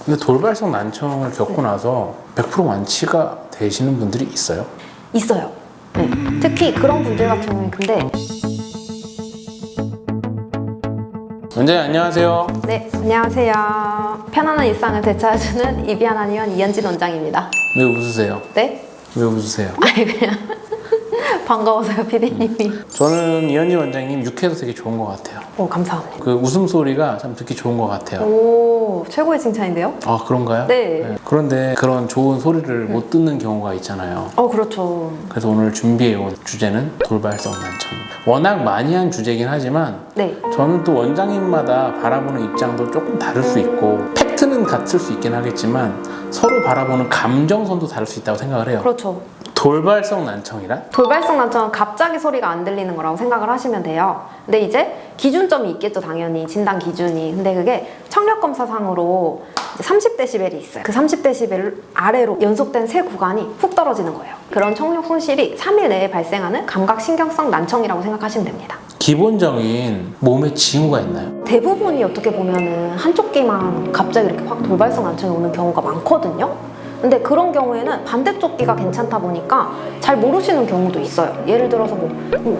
근데 돌발성 난청을 겪고 나서 100% 완치가 되시는 분들이 있어요? 있어요. 네. 특히 그런 분들 같은 경우에 근데 원장님 안녕하세요. 네, 안녕하세요. 편안한 일상을 되찾아주는 이비한 한의원 이현진 원장입니다. 왜 웃으세요? 네? 왜 웃으세요? 아니 그냥 반가워서요, 피디님이. 저는 이현진 원장님 유쾌해서 되게 좋은 것 같아요. 오, 감사합니다. 그 웃음소리가 참 듣기 좋은 것 같아요. 오, 최고의 칭찬인데요? 아 그런가요? 네. 그런데 그런 좋은 소리를 못 듣는 경우가 있잖아요. 그렇죠. 그래서 오늘 준비해온 주제는 돌발성 난청입니다. 워낙 많이 한 주제긴 하지만 네. 저는 또 원장님마다 바라보는 입장도 조금 다를 수 있고 팩트는 같을 수 있긴 하겠지만 서로 바라보는 감정선도 다를 수 있다고 생각을 해요. 그렇죠. 돌발성 난청이란? 돌발성 난청은 갑자기 소리가 안 들리는 거라고 생각을 하시면 돼요. 근데 이제 기준점이 있겠죠, 당연히. 진단 기준이. 근데 그게 청력검사상으로 30데시벨이 있어요. 그 30데시벨 아래로 연속된 세 구간이 훅 떨어지는 거예요. 그런 청력 손실이 3일 내에 발생하는 감각신경성 난청이라고 생각하시면 됩니다. 기본적인 몸에 징후가 있나요? 대부분이 어떻게 보면은 한쪽 귀만 갑자기 이렇게 확 돌발성 난청이 오는 경우가 많거든요. 근데 그런 경우에는 반대쪽 귀가 괜찮다 보니까 잘 모르시는 경우도 있어요. 예를 들어서 뭐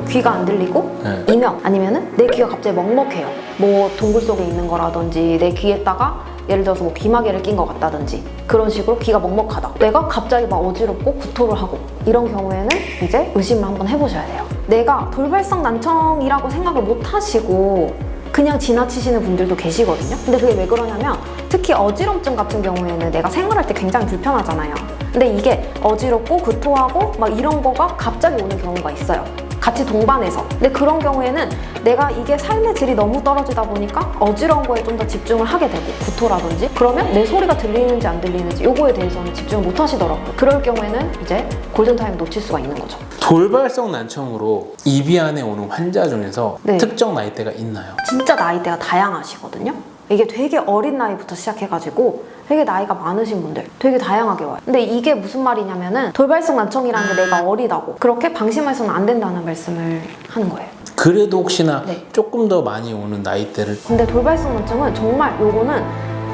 귀가 안 들리고 네. 이명 아니면은 내 귀가 갑자기 먹먹해요. 뭐 동굴 속에 있는 거라든지 내 귀에다가 예를 들어서 뭐 귀마개를 낀 것 같다든지 그런 식으로 귀가 먹먹하다. 내가 갑자기 막 어지럽고 구토를 하고 이런 경우에는 이제 의심을 한번 해보셔야 돼요. 내가 돌발성 난청이라고 생각을 못 하시고 그냥 지나치시는 분들도 계시거든요. 근데 그게 왜 그러냐면 특히 어지럼증 같은 경우에는 내가 생활할 때 굉장히 불편하잖아요. 근데 이게 어지럽고 구토하고 막 이런 거가 갑자기 오는 경우가 있어요. 같이 동반해서. 근데 그런 경우에는 내가 이게 삶의 질이 너무 떨어지다 보니까 어지러운 거에 좀 더 집중을 하게 되고 구토라든지 그러면 내 소리가 들리는지 안 들리는지 요거에 대해서는 집중을 못 하시더라고요. 그럴 경우에는 이제 골든타임 놓칠 수가 있는 거죠. 돌발성 난청으로 이비인후과에 오는 환자 중에서 네. 특정 나이대가 있나요? 진짜 나이대가 다양하시거든요. 이게 되게 어린 나이부터 시작해가지고 되게 나이가 많으신 분들 되게 다양하게 와요. 근데 이게 무슨 말이냐면은 돌발성 난청이라는 게 내가 어리다고 그렇게 방심해서는 안 된다는 말씀을 하는 거예요. 그래도 혹시나 네. 조금 더 많이 오는 나이대를 근데 돌발성 난청은 정말 요거는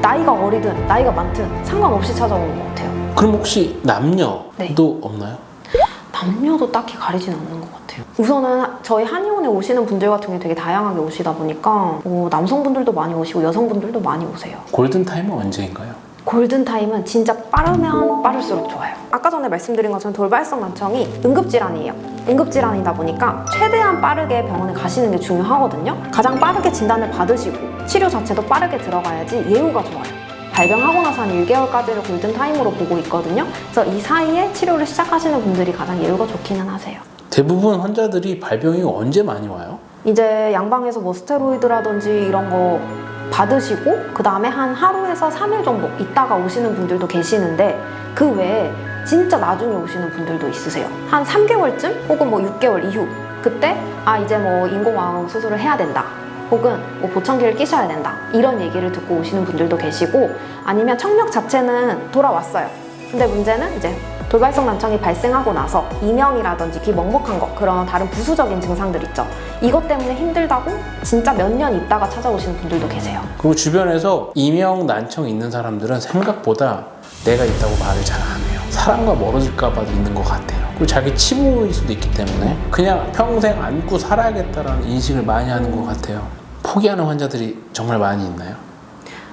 나이가 어리든 나이가 많든 상관없이 찾아오는 것 같아요. 그럼 혹시 남녀도 네. 없나요? 남녀도 딱히 가리진 않는 것 같아요. 우선은 저희 한의원에 오시는 분들 같은 경우에 되게 다양하게 오시다 보니까 남성분들도 많이 오시고 여성분들도 많이 오세요. 골든타임은 언제인가요? 골든타임은 진짜 빠르면 빠를수록 좋아요. 아까 전에 말씀드린 것처럼 돌발성 난청이 응급질환이에요. 응급질환이다 보니까 최대한 빠르게 병원에 가시는 게 중요하거든요. 가장 빠르게 진단을 받으시고 치료 자체도 빠르게 들어가야지 예후가 좋아요. 발병하고 나서 한 1개월까지를 골든타임으로 보고 있거든요. 그래서 이 사이에 치료를 시작하시는 분들이 가장 예후가 좋기는 하세요. 대부분 환자들이 발병이 언제 많이 와요? 이제 양방에서 뭐 스테로이드라든지 이런 거 받으시고 그 다음에 한 하루에서 3일 정도 있다가 오시는 분들도 계시는데 그 외에 진짜 나중에 오시는 분들도 있으세요. 한 3개월쯤 혹은 뭐 6개월 이후 그때 이제 뭐 인공호흡 수술을 해야 된다. 혹은 뭐 보청기를 끼셔야 된다. 이런 얘기를 듣고 오시는 분들도 계시고 아니면 청력 자체는 돌아왔어요. 근데 문제는 이제 돌발성 난청이 발생하고 나서 이명이라든지 귀 먹먹한 거 그런 다른 부수적인 증상들 있죠. 이것 때문에 힘들다고 진짜 몇 년 있다가 찾아오시는 분들도 계세요. 그리고 주변에서 이명 난청 있는 사람들은 생각보다 내가 있다고 말을 잘 안 해요. 사람과 멀어질까 봐도 있는 것 같아요. 그리고 자기 치부일 수도 있기 때문에 그냥 평생 안고 살아야겠다라는 인식을 많이 하는 것 같아요. 포기하는 환자들이 정말 많이 있나요?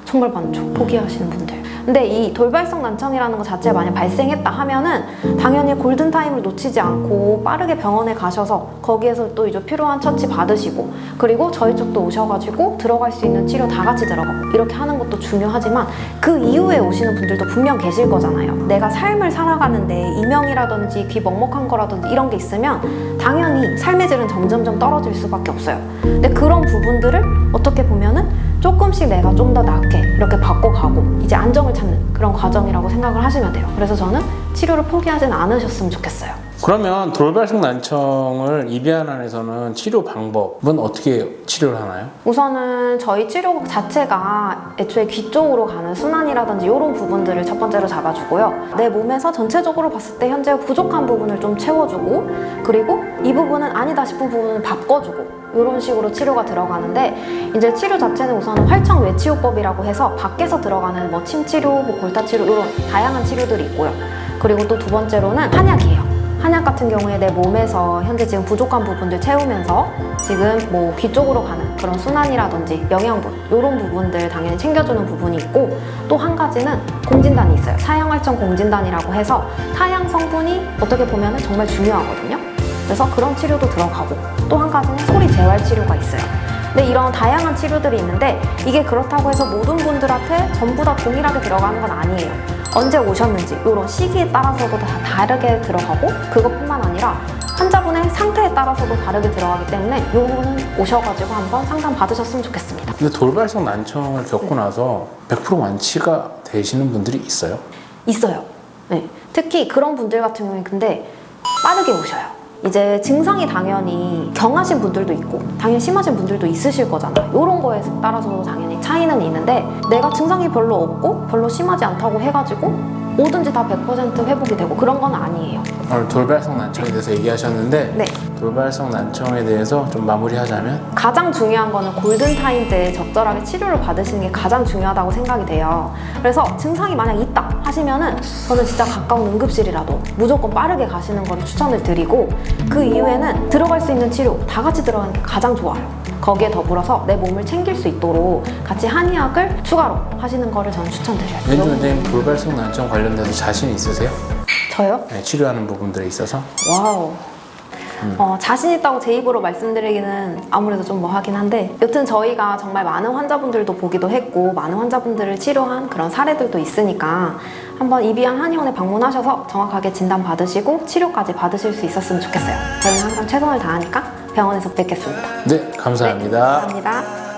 정말 많죠. 포기하시는 분들. 근데 이 돌발성 난청이라는 것 자체가 만약 발생했다 하면은 당연히 골든타임을 놓치지 않고 빠르게 병원에 가셔서 거기에서 또 이제 필요한 처치 받으시고 그리고 저희 쪽도 오셔가지고 들어갈 수 있는 치료 다 같이 들어가고 이렇게 하는 것도 중요하지만 그 이후에 오시는 분들도 분명 계실 거잖아요. 내가 삶을 살아가는데 이명이라든지 귀 먹먹한 거라든지 이런 게 있으면 당연히 삶의 질은 점점점 떨어질 수밖에 없어요. 근데 그런 부분들을 어떻게 보면은 조금씩 내가 좀 더 낫게 이렇게 바꿔가고 이제 안정을 찾는 그런 과정이라고 생각을 하시면 돼요. 그래서 저는 치료를 포기하지는 않으셨으면 좋겠어요. 그러면 돌발성 난청을 이비인후과에서는 치료 방법은 어떻게 치료를 하나요? 우선은 저희 치료 자체가 애초에 귀 쪽으로 가는 순환이라든지 이런 부분들을 첫 번째로 잡아주고요. 내 몸에서 전체적으로 봤을 때 현재 부족한 부분을 좀 채워주고 그리고 이 부분은 아니다 싶은 부분을 바꿔주고 이런 식으로 치료가 들어가는데 이제 치료 자체는 우선은 활청 외치료법이라고 해서 밖에서 들어가는 뭐 침 치료, 뭐 골타 치료 이런 다양한 치료들이 있고요. 그리고 또 두 번째로는 한약이에요. 한약 같은 경우에 내 몸에서 현재 지금 부족한 부분들 채우면서 지금 뭐 귀 쪽으로 가는 그런 순환이라든지 영양분 이런 부분들 당연히 챙겨주는 부분이 있고 또 한 가지는 공진단이 있어요. 사양활청 공진단이라고 해서 사양 성분이 어떻게 보면 정말 중요하거든요. 그래서 그런 치료도 들어가고 또 한 가지는 소리 재활 치료가 있어요. 근데 이런 다양한 치료들이 있는데 이게 그렇다고 해서 모든 분들한테 전부 다 동일하게 들어가는 건 아니에요. 언제 오셨는지 이런 시기에 따라서도 다 다르게 들어가고 그것뿐만 아니라 환자분의 상태에 따라서도 다르게 들어가기 때문에 이 부분은 오셔가지고 한번 상담 받으셨으면 좋겠습니다. 근데 돌발성 난청을 겪고 나서 100% 완치가 되시는 분들이 있어요? 있어요. 네. 특히 그런 분들 같은 경우에 근데 빠르게 오셔요. 이제 증상이 당연히 경하신 분들도 있고 당연히 심하신 분들도 있으실 거잖아요. 이런 거에 따라서 당연히 차이는 있는데 내가 증상이 별로 없고 별로 심하지 않다고 해가지고 뭐든지 다 100% 회복이 되고 그런 건 아니에요. 오늘 돌발성 난청에 대해서 얘기하셨는데 네. 돌발성 난청에 대해서 좀 마무리하자면 가장 중요한 거는 골든타임 때 적절하게 치료를 받으시는 게 가장 중요하다고 생각이 돼요. 그래서 증상이 만약 있다 하시면은 저는 진짜 가까운 응급실이라도 무조건 빠르게 가시는 거를 추천을 드리고 그 이후에는 들어갈 수 있는 치료 다 같이 들어가는 게 가장 좋아요. 거기에 더불어서 내 몸을 챙길 수 있도록 같이 한의학을 추가로 하시는 거를 저는 추천드려요. 왠지 원장님 돌발성 난청 관련돼서 자신 있으세요? 저요? 네, 치료하는 부분들에 있어서? 와우. 자신 있다고 제 입으로 말씀드리기는 아무래도 좀 뭐하긴 한데 여튼 저희가 정말 많은 환자분들도 보기도 했고 많은 환자분들을 치료한 그런 사례들도 있으니까 한번 이비한 한의원에 방문하셔서 정확하게 진단 받으시고 치료까지 받으실 수 있었으면 좋겠어요. 저희는 항상 최선을 다하니까 병원에서 뵙겠습니다. 네, 감사합니다. 네, 감사합니다.